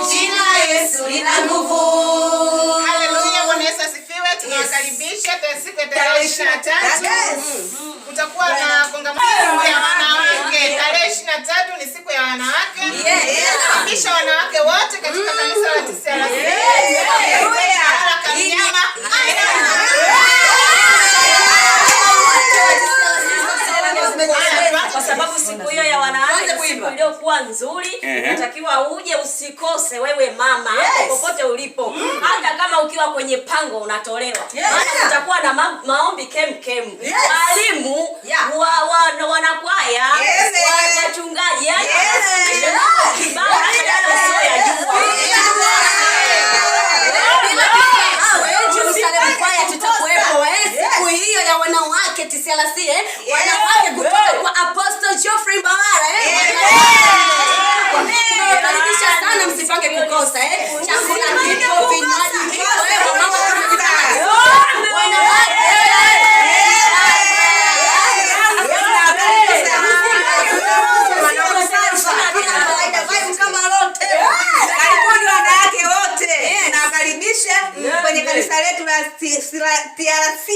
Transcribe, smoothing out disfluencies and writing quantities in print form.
Jina Yesu lina nguvu. Haleluya, Bwana Yesu asifiwe. Tunawakaribisha siku ya tarehe 23. Kutakuwa na kongamano ya wanawake. Tarehe 23 ni siku ya wanawake. Tunakaribisha wanawake wote katika kanisa la TCRC. Kwa sababu siku hiyo ya wanawake siku iliyokuwa nzuri, unatakiwa uje usikose wewe mama, popote ulipo. Hata kama ukiwa kwenye pango unatolewa. Maana kutakuwa na maombi kem. Walimu, wanakwaya, wachungaji, kibao siku hiyo ya wanawake TCRC, wanawake kutoka kwa Apostle Geoffrey Mbawala. Tunawakaribisha sana, msipange kukosa. Chakula kipo, vinywaji kipo, mama kwenye kanisa letu la TCRC.